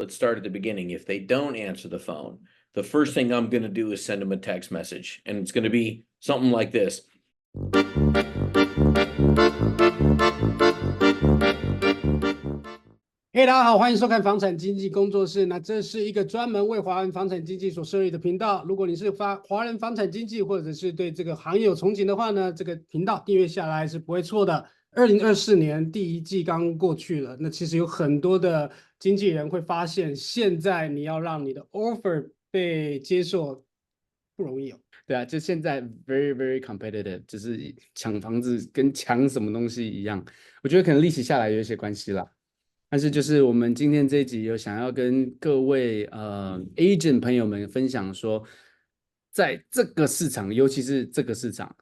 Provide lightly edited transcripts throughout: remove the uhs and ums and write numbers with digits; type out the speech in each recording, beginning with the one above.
let's start at the beginning. If they don't answer the phone, the first thing I'm going to do is send them a text message. And it's going to be something like this.大家好，欢迎收看房产经纪工作室。那这是一个专门为华人房产经纪所设立的频道。如果你是华人房产经纪，或者是对这个行业有憧憬的话呢，这个频道订阅下来是不会错的。2024年第一季刚过去了，那其实有很多的经纪人会发现，现在你要让你的 offer 被接受不容易哦。对啊，就现在 very competitive， 就是抢房子跟抢什么东西一样。我觉得可能历史下来有一些关系啦。但是就是我们今天这一集有想要跟各位agent 朋友们分享说，在这个市场，尤其是这个市场，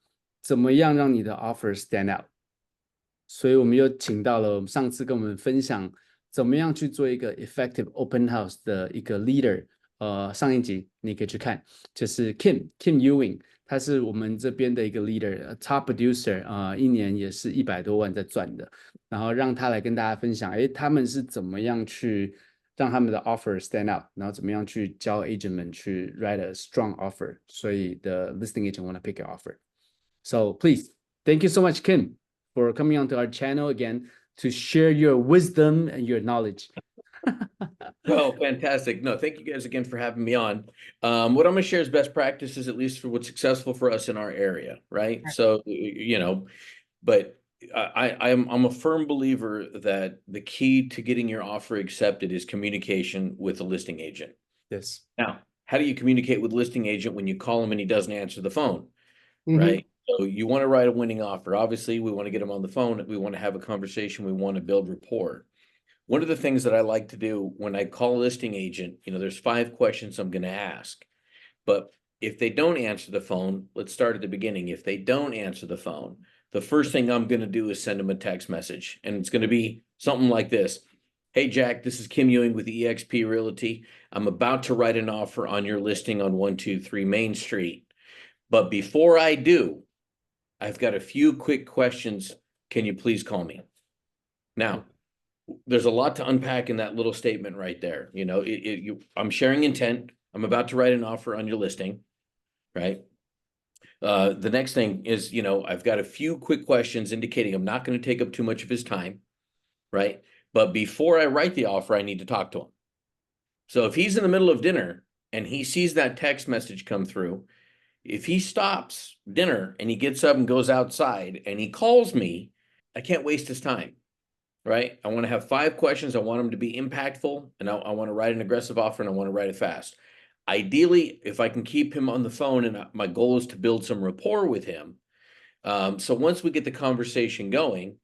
怎么样让你的 offer stand out？ 所以我们又请到了上次跟我们分享怎么样去做一个 effective open house 的一个 leader。上一集你可以去看，就是 Kim Ewing， 他是我们这边的一个 leader，top producer，一年也是100多万在赚的。然后让他来跟大家分享，他们是怎么样去让他们的 offer stand out， 然后怎么样去教 agent 们去 write a strong offer。所以 the listing agent want to pick your offer. So please, thank you so much, Kim, for coming onto our channel again to share your wisdom and your knowledge. Well, fantastic. No, thank you guys again for having me on. What I'm going to share is best practices, at least for what's successful for us in our area, right? So, but I'm a firm believer that the key to getting your offer accepted is communication with the listing agent. Yes. Now, how do you communicate with listing agent when you call him and he doesn't answer the phone, Mm-hmm. right? So you want to write a winning offer. Obviously, we want to get him on the phone. We want to have a conversation. We want to build rapport. One of the things that I like to do when I call a listing agent, there's 5 questions I'm going to ask. But if they don't answer the phone, let's start at the beginning. If they don't answer the phone, the first thing I'm going to do is send them a text message. And it's going to be something like this. Hey, Jack, this is Kim Ewing with eXp Realty. I'm about to write an offer on your listing on 123 Main Street. But before I do, I've got a few quick questions. Can you please call me? Now, there's a lot to unpack in that little statement right there. I'm sharing intent. I'm about to write an offer on your listing, right? The next thing is, I've got a few quick questions indicating I'm not going to take up too much of his time, right? But before I write the offer, I need to talk to him. So if he's in the middle of dinner and he sees that text message come through, if he stops dinner and he gets up and goes outside and he calls me, I can't waste his time. Right? I want to have 5 questions. I want them to be impactful, and I want to write an aggressive offer, and I want to write it fast. Ideally, if I can keep him on the phone, and my goal is to build some rapport with him. So once we get the conversation going,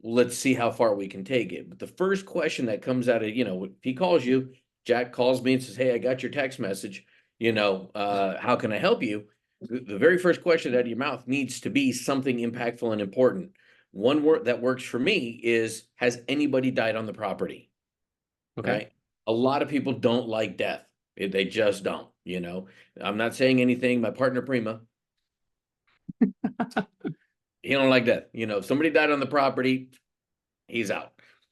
let's see how far we can take it. But the first question that comes out of, if he calls you, Jack calls me and says, hey, I got your text message, how can I help you? The very first question out of your mouth needs to be something impactful and important. One word that works for me is, has anybody died on the property? Okay. Right? A lot of people don't like death. They just don't, I'm not saying anything. My partner Prima, he don't like death. If somebody died on the property, he's out.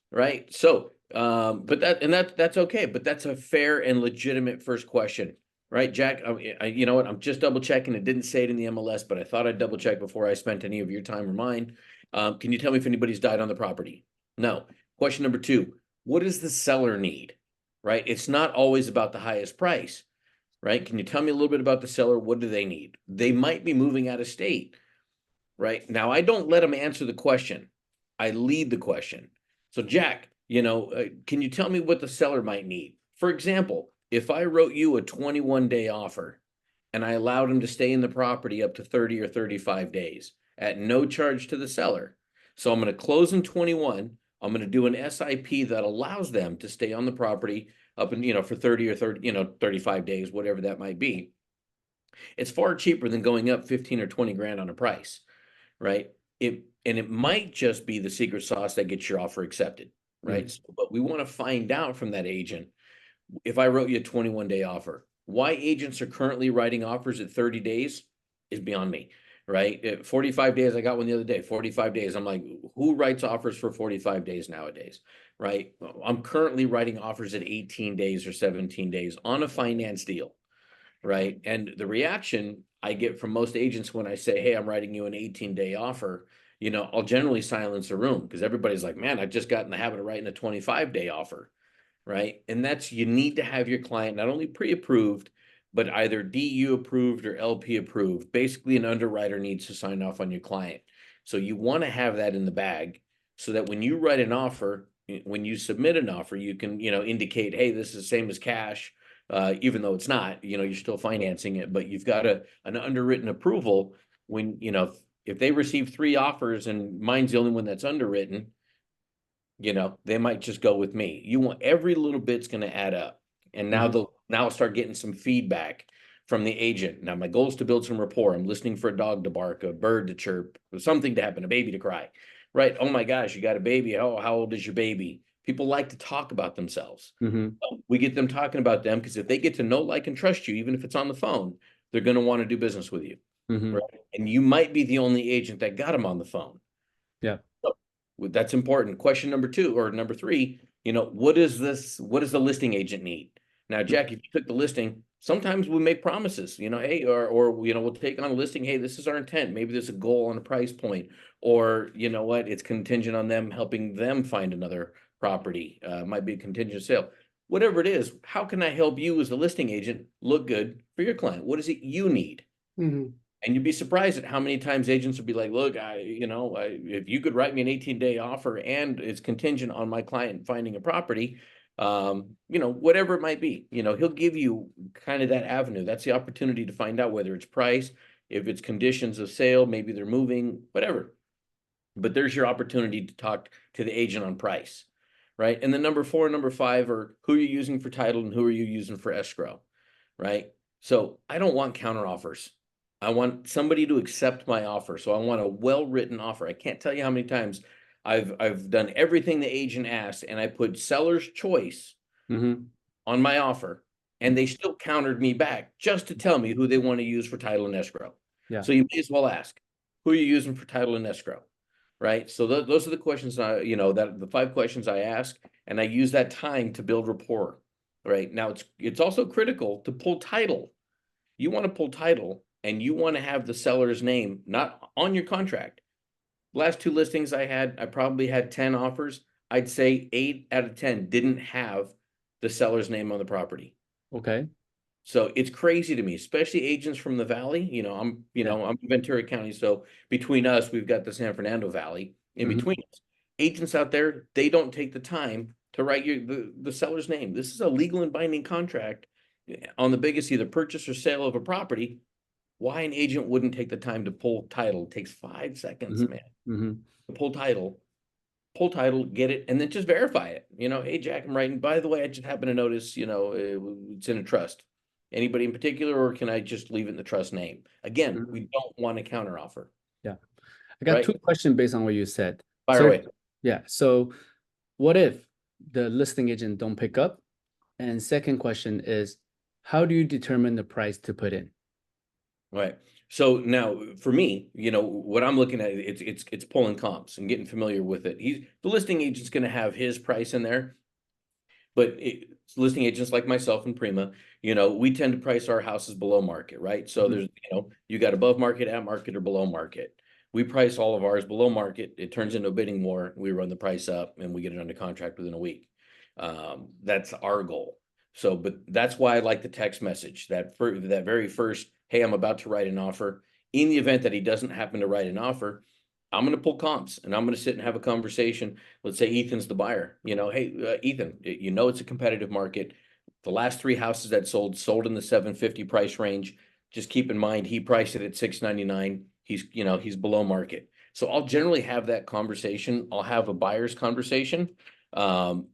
Right. So, but that's okay. But that's a fair and legitimate first question. Right, Jack, you know what? I'm just double checking. It didn't say it in the MLS, but I thought I'd double check before I spent any of your time or mine. Can you tell me if anybody's died on the property? No. Question number 2, what does the seller need? Right? It's not always about the highest price, right? Can you tell me a little bit about the seller? What do they need? They might be moving out of state, right? Now, I don't let them answer the question. I lead the question. So, Jack, can you tell me what the seller might need? For example, if I wrote you a 21-day offer and I allowed him to stay in the property up to 30 or 35 days at no charge to the seller. So I'm going to close in 21. I'm going to do an SIP that allows them to stay on the property up in, for 30 or 35 days, whatever that might be. It's far cheaper than going up 15 or 20 grand on a price, right? It might just be the secret sauce that gets your offer accepted, right? Mm-hmm. So, but we want to find out from that agent, if I wrote you a 21-day offer, why agents are currently writing offers at 30 days is beyond me, right? At 45 days, I got one the other day, 45 days. I'm like, who writes offers for 45 days nowadays, right? I'm currently writing offers at 18 days or 17 days on a finance deal, right? And the reaction I get from most agents when I say, hey, I'm writing you an 18-day offer, I'll generally silence the room because everybody's like, man, I've just got in the habit of writing a 25-day offer, right? And you need to have your client not only pre-approved, but either DU approved or LP approved. Basically, an underwriter needs to sign off on your client. So you want to have that in the bag so that when you write an offer, when you submit an offer, you can, indicate, hey, this is the same as cash, even though it's not, you're still financing it, but you've got an underwritten approval when, if they receive 3 offers and mine's the only one that's underwritten, they might just go with me. You want every little bit's going to add up. And now I'll start getting some feedback from the agent. Now my goal is to build some rapport. I'm listening for a dog to bark, a bird to chirp, something to happen, a baby to cry, right? Oh my gosh, you got a baby. Oh, how old is your baby? People like to talk about themselves. We get them talking about them because if they get to know, like, and trust you, even if it's on the phone, they're going to want to do business with you. Right? And you might be the only agent that got them on the phone. Yeah. So that's important. Question number 2 or number 3, what does the listing agent need? Now, Jack, if you took the listing, sometimes we make promises, hey, or we'll take on a listing. Hey, this is our intent. Maybe there's a goal on a price point, or you know what, it's contingent on them helping them find another property. Might be a contingent sale. Whatever it is, how can I help you as the listing agent look good for your client? What is it you need? And you'd be surprised at how many times agents would be like, look, if you could write me an 18-day offer and it's contingent on my client finding a property, whatever it might be, he'll give you kind of that avenue. That's the opportunity to find out whether it's price, if it's conditions of sale, maybe they're moving, whatever. But there's your opportunity to talk to the agent on price, right? And then number 4 and number 5 are who you're using for title and who are you using for escrow, right? So I don't want counter offers. I want somebody to accept my offer. So I want a well-written offer. I can't tell you how many times I've done everything the agent asked and I put seller's choice on my offer and they still countered me back just to tell me who they want to use for title and escrow. Yeah. So you may as well ask, who are you using for title and escrow? Right. So those are the questions the 5 questions I ask, and I use that time to build rapport. Right. Now it's also critical to pull title. You want to pull title and you want to have the seller's name not on your contract. Last 2 listings I probably had 10 offers. I'd say 8 out of 10 didn't have the seller's name on the property. Okay. So it's crazy to me, especially agents from the Valley. I'm in Ventura County. So between us, we've got the San Fernando Valley in between us. Agents out there, they don't take the time to write the seller's name. This is a legal and binding contract on the biggest either purchase or sale of a property. Why an agent wouldn't take the time to pull title? It takes 5 seconds, man. Pull title, get it, and then just verify it. Hey, Jack, I'm writing. By the way, I just happen to notice, it's in a trust. Anybody in particular, or can I just leave it in the trust name? Again, we don't want a counter offer. Yeah. I got Right? 2 questions based on what you said. Fire away. Yeah. So what if the listing agent don't pick up? And second question is, how do you determine the price to put in? Right. So now for me, what I'm looking at, it's pulling comps and getting familiar with it. The listing agent's going to have his price in there, but listing agents like myself and Prima, we tend to price our houses below market, right? So there's, you got above market, at market, or below market. We price all of ours below market. It turns into a bidding war. We run the price up and we get it under contract within a week. That's our goal. So, but that's why I like the text message that very first, hey, I'm about to write an offer. In the event that he doesn't happen to write an offer, I'm going to pull comps and I'm going to sit and have a conversation. Let's say Ethan's the buyer. Hey, Ethan, it's a competitive market. The last 3 houses that sold in the 750 price range. Just keep in mind, he priced it at 699. He's below market. So I'll generally have that conversation. I'll have a buyer's conversation. And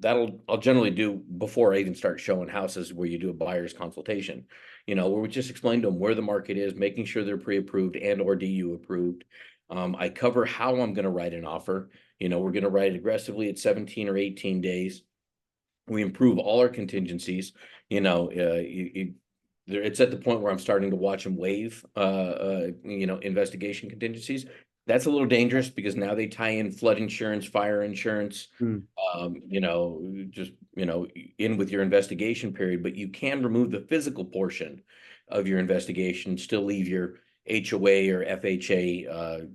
I'll generally do before I even start showing houses where you do a buyer's consultation, where we just explain to them where the market is, making sure they're pre-approved and or DU approved. I cover how I'm going to write an offer. We're going to write it aggressively at 17 or 18 days. We improve all our contingencies. It's at the point where I'm starting to watch them waive, investigation contingencies. That's a little dangerous because now they tie in flood insurance, fire insurance, Mm. you know, just, you know, in with your investigation period, but you can remove the physical portion of your investigation, still leave your HOA or FHA,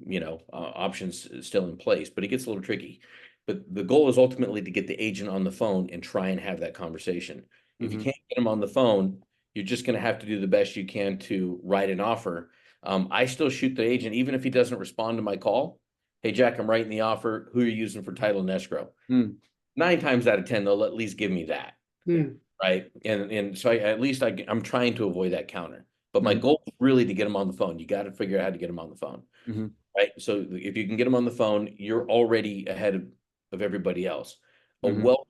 you know, options still in place, but it gets a little tricky. But the goal is ultimately to get the agent on the phone and try and have that conversation. If you Mhm. can't get them on the phone, you're just going to have to do the best you can to write an offer. I still shoot the agent, even if he doesn't respond to my call. Hey, Jack, I'm writing the offer. Who are you using for title and escrow? Mm. 9 times out of 10, they'll at least give me that. Mm. Right. And so at least I'm trying to avoid that counter. But my Mhm. goal is really to get them on the phone. You got to figure out how to get them on the phone. Mhm. Right. So if you can get them on the phone, you're already ahead of everybody else. A Mhm. well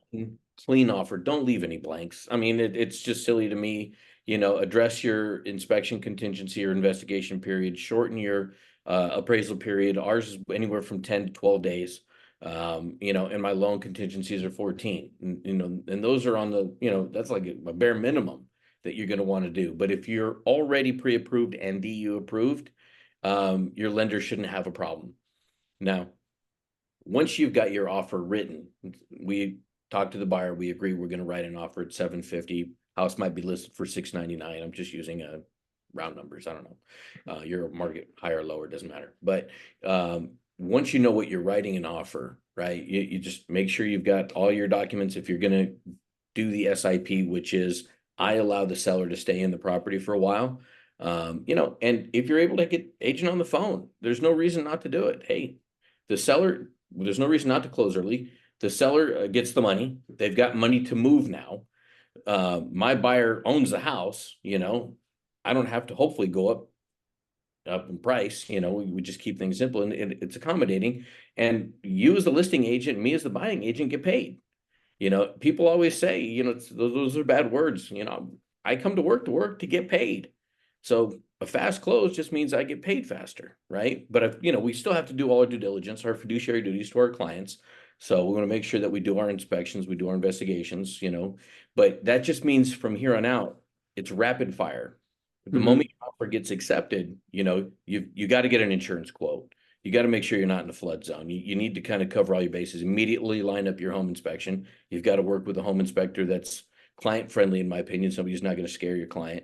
clean offer, don't leave any blanks. I mean, it's just silly to me. You know, address your inspection contingency or investigation period, shorten your appraisal period. Ours is anywhere from 10 to 12 days. You know, and my loan contingencies are 14. You know, and those are on the, you know, that's like a bare minimum that you're going to want to do. But if you're already pre-approved and DU approved, your lender shouldn't have a problem. Now, once you've got your offer written, we talk to the buyer, we agree we're going to write an offer at 750. House might be listed for 699. I'm just using round numbers. I don't know. Your market higher or lower, doesn't matter. But once you know what you're writing an offer, right, you just make sure you've got all your documents. If you're going to do the SIP, which is I allow the seller to stay in the property for a while. You know, and if you're able to get agent on the phone, there's no reason not to do it. Hey, the seller, there's no reason not to close early. The seller gets the money. They've got money to move now. My buyer owns the house, you know, I don't have to hopefully go up in price, you know, we just keep things simple and it's accommodating. And you as the listing agent, me as the buying agent get paid. You know, people always say, you know, those are bad words. You know, I come to work to get paid. So a fast close just means I get paid faster, right? But if, you know, we still have to do all our due diligence, our fiduciary duties to our clients. So we want to make sure that we do our inspections, we do our investigations, you know, but that just means from here on out, it's rapid fire. The Mhm. moment your offer gets accepted, you know, you got to get an insurance quote. You got to make sure you're not in a flood zone. You need to kind of cover all your bases, immediately line up your home inspection. You've got to work with a home inspector that's client friendly, in my opinion. Somebody who's not going to scare your client,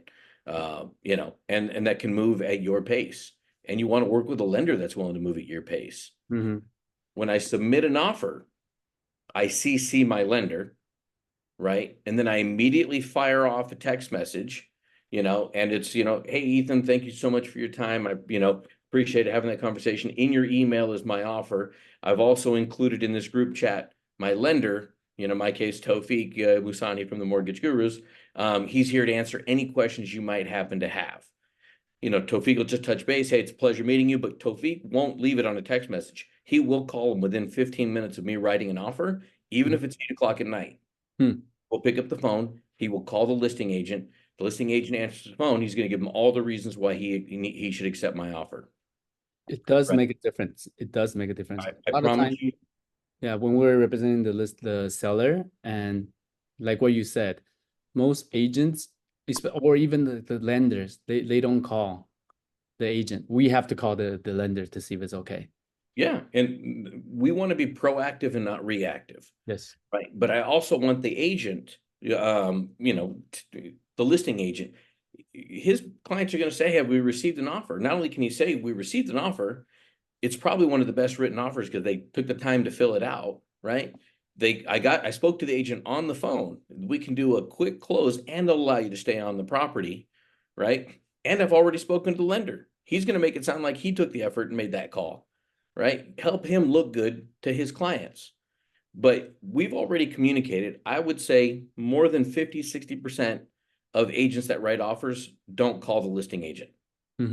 you know, and that can move at your pace. And you want to work with a lender that's willing to move at your pace. Mhm. When I submit an offer, I CC my lender, right? And then I immediately fire off a text message, you know, and it's, you know, hey, Ethan, thank you so much for your time. I, you know, appreciate having that conversation. In your email is my offer. I've also included in this group chat my lender, you know, in my case, Tawfiq Musani from the Mortgage Gurus. He's here to answer any questions you might happen to have. You know, Tawfiq will just touch base. Hey, it's a pleasure meeting you, but Tawfiq won't leave it on a text message. He will call him within 15 minutes of me writing an offer, even if it's 8 o'clock at night. Hmm. Will pick up the phone. He will call the listing agent. The listing agent answers the phone. He's going to give him all the reasons why he should accept my offer. It does Right. make a difference. It does make a difference. I A lot of promise time, you. yeah, when we're representing the seller, and like what you said, most agents, or even the lenders, they don't call the agent. We have to call the lender to see if it's okay. Yeah, and we want to be proactive and not reactive, Yes. right? But I also want the agent, you know, the listing agent, his clients are going to say, "Have we received an offer?" Not only can he say we received an offer, it's probably one of the best written offers because they took the time to fill it out, right? I spoke to the agent on the phone. We can do a quick close and allow you to stay on the property, right? And I've already spoken to the lender. He's going to make it sound like he took the effort and made that call, right? Help him look good to his clients. But we've already communicated. I would say more than 50-60% of agents that write offers don't call the listing agent.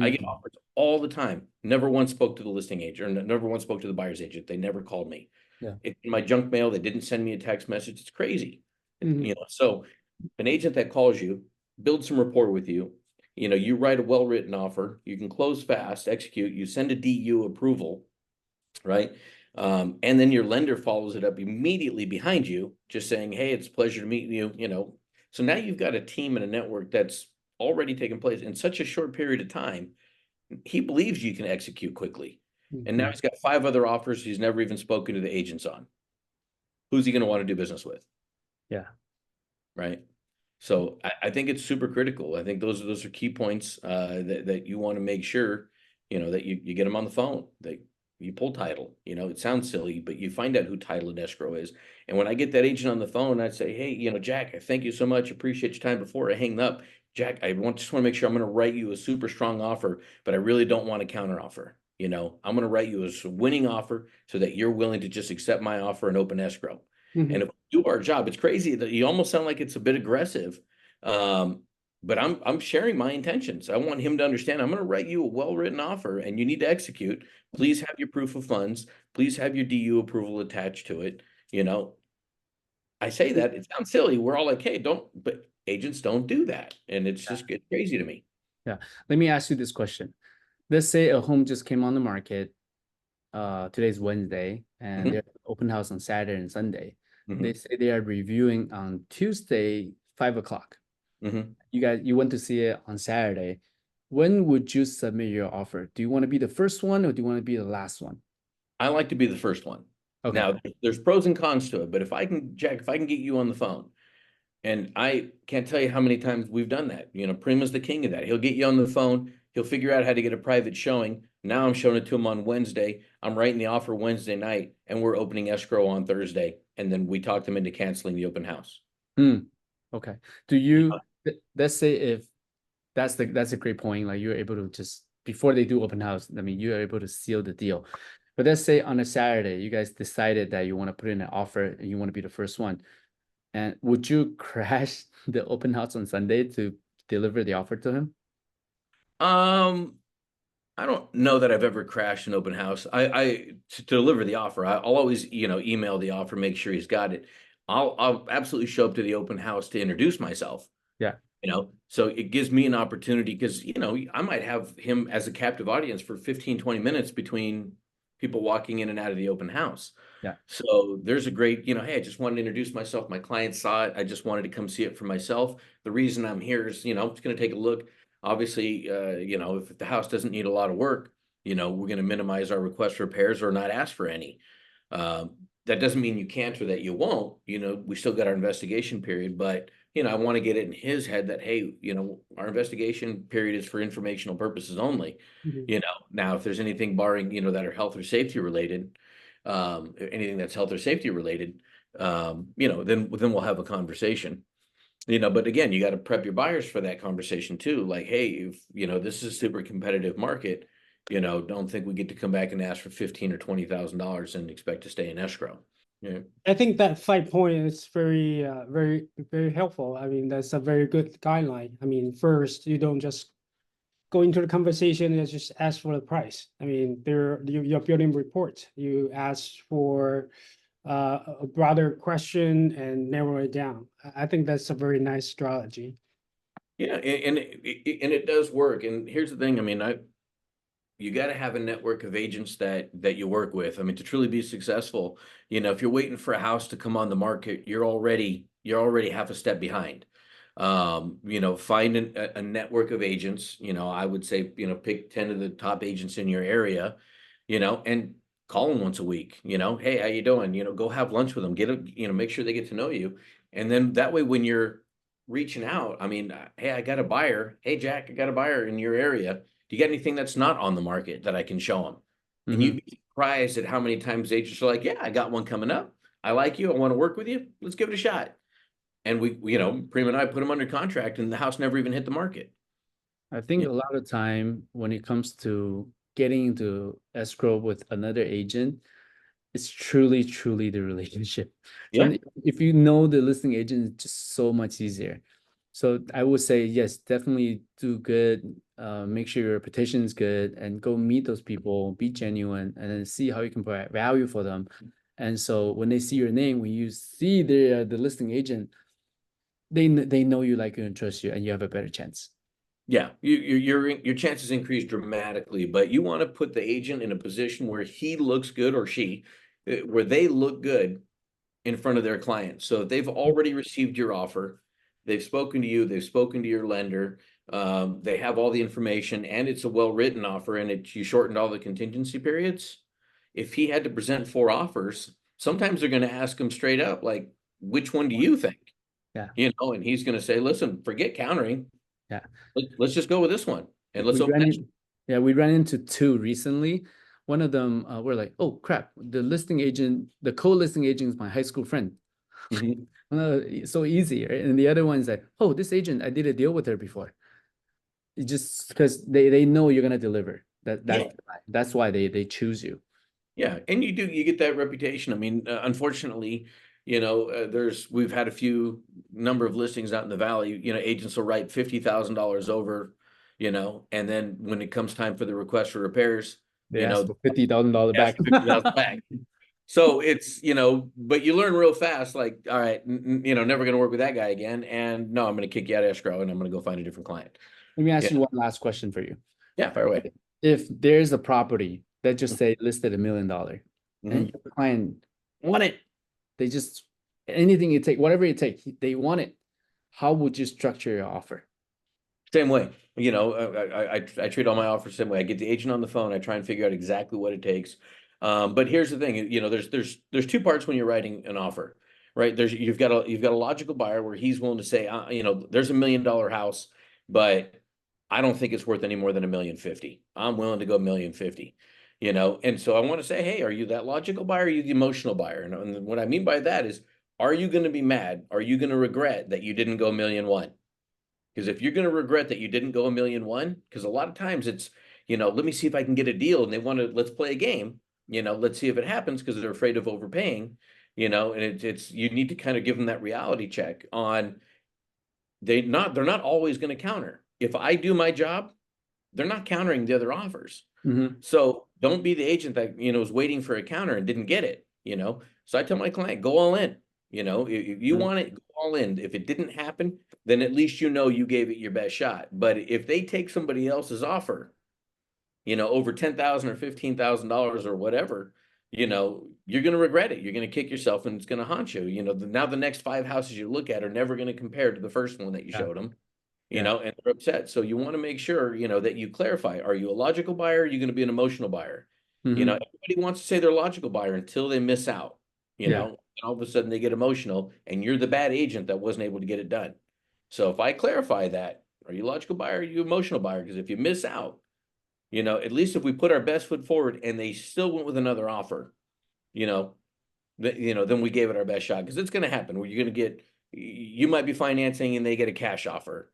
I get offers all the time. Never once spoke to the listing agent or never once spoke to the buyer's agent. They never called me. Yeah. In my junk mail, they didn't send me a text message. It's crazy. Mhm. You know, so an agent that calls you, builds some rapport with you, you know, you write a well-written offer, you can close fast, execute, you send a DU approval, right? And then your lender follows it up immediately behind you, just saying, hey, it's a pleasure to meet you, you know. So now you've got a team and a network that's already taken place in such a short period of time. He believes you can execute quickly. And now he's got 5 other offers he's never even spoken to the agents on. Who's he going to want to do business with? Yeah. Right. So I think it's super critical. I think those are key points that you want to make sure, that you get them on the phone, that you pull title. It sounds silly, but you find out who title and escrow is. And when I get that agent on the phone, I'd say, hey, Jack, I thank you so much. Appreciate your time. Before I hang up, Jack, just want to make sure I'm going to write you a super strong offer, but I really don't want a counter offer. I'm going to write you a winning offer so that you're willing to just accept my offer and open escrow. And if we do our job, it's crazy that you almost sound like it's a bit aggressive. But I'm sharing my intentions. I want him to understand I'm going to write you a well-written offer and you need to execute. Please have your proof of funds. Please have your DU approval attached to it. I say that it sounds silly. We're all like, hey, but agents don't do that. And it's just get crazy to me. Yeah. Let me ask you this question. Let's say a home just came on the market. Today's Wednesday and they're open house on Saturday and Sunday. They say they are reviewing on Tuesday, 5 o'clock. You went to see it on Saturday. When would you submit your offer? Do you want to be the first one or do you want to be the last one? I like to be the first one. Okay. Now, there's pros and cons to it, but if I can get you on the phone, and I can't tell you how many times we've done that. Prima's the king of that. He'll get you on the phone. He'll figure out how to get a private showing. Now I'm showing it to him on Wednesday. I'm writing the offer Wednesday night, and we're opening escrow on Thursday. And then we talk them into canceling the open house. Okay. Do you, let's say if that's a great point. Like you're able to just, before they do open house, I mean, you are able to seal the deal. But let's say on a Saturday, you guys decided that you want to put in an offer and you want to be the first one. And would you crash the open house on Sunday to deliver the offer to him? I don't know that I've ever crashed an open house. To deliver the offer, I'll always, email the offer, make sure he's got it. I'll absolutely show up to the open house to introduce myself. Yeah. So it gives me an opportunity because, I might have him as a captive audience for 15, 20 minutes between people walking in and out of the open house. Yeah. So there's a great, hey, I just wanted to introduce myself. My client saw it. I just wanted to come see it for myself. The reason I'm here is, it's going to take a look. Obviously, if the house doesn't need a lot of work, we're going to minimize our request for repairs or not ask for any. That doesn't mean you can't or that you won't. We still got our investigation period, but I want to get it in his head that, hey, our investigation period is for informational purposes only. Now if there's anything barring, that are health or safety related, anything that's health or safety related, then we'll have a conversation. But again, you got to prep your buyers for that conversation too. Like, hey, if this is a super competitive market, don't think we get to come back and ask for $15,000 or $20,000 and expect to stay in escrow. Yeah. I think that 5 point is very, very, very helpful. I mean, that's a very good guideline. I mean, first, you don't just go into the conversation and just ask for the price. I mean, you're building reports. You ask for a broader question and narrow it down. I think that's a very nice strategy. Yeah, and it does work. And here's the thing. I mean, you got to have a network of agents that you work with. I mean, to truly be successful, if you're waiting for a house to come on the market, you're already half a step behind. Find a network of agents. I would say, pick 10 of the top agents in your area, and call them once a week. Hey, how you doing? Go have lunch with them. Make sure they get to know you, and then that way, when you're reaching out, I mean, hey, I got a buyer. Hey, Jack, I got a buyer in your area. Do you got anything that's not on the market that I can show them? And you'd be surprised at how many times agents are like, yeah, I got one coming up. I like you. I want to work with you. Let's give it a shot. And Prima and I put them under contract and the house never even hit the market. I think a lot of time when it comes to getting into escrow with another agent, it's truly, truly the relationship. So if you know the listing agent, it's just so much easier. So I would say, yes, definitely do good. Make sure your reputation is good and go meet those people, be genuine, and then see how you can provide value for them. And so when they see your name, when you see the listing agent, they know you, like you, and trust you, and you have a better chance. Yeah, your chances increase dramatically, but you want to put the agent in a position where he looks good or she, where they look good in front of their client. So if they've already received your offer, they've spoken to you, they've spoken to your lender, They have all the information and it's a well-written offer and you shortened all the contingency periods. If he had to present 4 offers, sometimes they're going to ask him straight up, like, which one do you think? Yeah. And he's going to say, listen, forget countering. Yeah. Let's just go with this one. And let's open it. Yeah, we ran into 2 recently. One of them, we're like, oh crap, the co-listing agent is my high school friend. So easy, right? And the other one's like, oh, this agent, I did a deal with her before. It just because they know you're gonna deliver. That's why they choose you. Yeah, and you get that reputation. I mean, unfortunately, we've had a few number of listings out in the valley. Agents will write $50,000 over, and then when it comes time for the request for repairs, they ask for $50,000 back. $50,000 back. So it's, but you learn real fast, like, all right, never going to work with that guy again. And no, I'm going to kick you out of escrow and I'm going to go find a different client. Let me ask you one last question for you. Yeah, fire away. If there's a property that just say listed $1 million and your client want it, they just, anything it take, whatever it takes, they want it. How would you structure your offer? Same way. I treat all my offers the same way. I get the agent on the phone. I try and figure out exactly what it takes. But here's the thing, there's 2 parts when you're writing an offer, right? You've got a logical buyer where he's willing to say, there's $1 million house, but I don't think it's worth any more than $1,050,000. I'm willing to go $1,050,000, and so I want to say, hey, are you that logical buyer? Or are you the emotional buyer? And what I mean by that is, are you going to be mad? Are you going to regret that you didn't go $1,000,001? Because if you're going to regret that you didn't go $1,000,001, because a lot of times it's, let me see if I can get a deal, and they want to, let's play a game, let's see if it happens because they're afraid of overpaying, and it's you need to kind of give them that reality check on they're not always going to counter. If I do my job, they're not countering the other offers. So don't be the agent that, was waiting for a counter and didn't get it, So I tell my client, go all in, if you want it, go all in. If it didn't happen, then at least you gave it your best shot. But if they take somebody else's offer, over $10,000 or $15,000 or whatever, you're going to regret it. You're going to kick yourself and it's going to haunt you. Now the next 5 houses you look at are never going to compare to the first one that you showed them, and they're upset. So you want to make sure, that you clarify, are you a logical buyer? Or are you going to be an emotional buyer? Everybody wants to say they're a logical buyer until they miss out, and all of a sudden they get emotional and you're the bad agent that wasn't able to get it done. So if I clarify that, are you a logical buyer? Or are you an emotional buyer? Because if you miss out, at least if we put our best foot forward and they still went with another offer, then we gave it our best shot, because it's going to happen where you're going to you might be financing and they get a cash offer,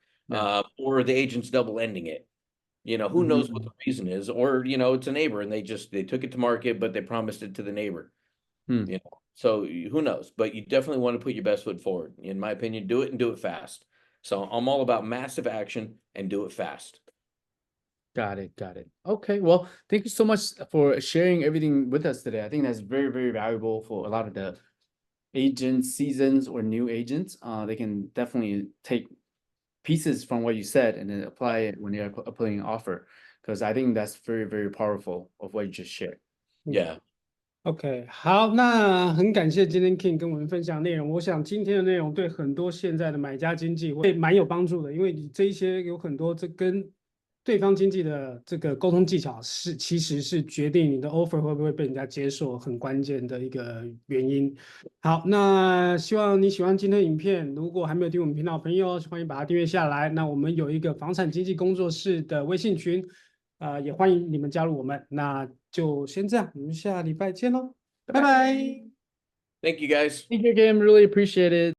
or the agent's double ending it. Who knows what the reason is, or, it's a neighbor and they took it to market, but they promised it to the neighbor. So who knows, but you definitely want to put your best foot forward. In my opinion, do it and do it fast. So I'm all about massive action and do it fast. Got it. Okay, well, thank you so much for sharing everything with us today. I think that's very, very valuable for a lot of the agents, seasons or new agents. They can definitely take pieces from what you said and then apply it when you're applying an offer, because I think that's very, very powerful of what you just shared. Yeah. OK， 好，那很感谢今天 King 跟我们分享内容。我想今天的内容对很多现在的买家经纪会蛮有帮助的，因为你这一些有很多这跟对方经纪的这个沟通技巧其实是决定你的 offer 会不会被人家接受很关键的一个原因。好，那希望你喜欢今天的影片。如果还没有订阅我们频道的朋友，欢迎把它订阅下来。那我们有一个房产经纪工作室的微信群，也欢迎你们加入我们。那就先这样，我们下礼拜见喽，拜拜。Thank you guys. Thank you again. Really appreciate it.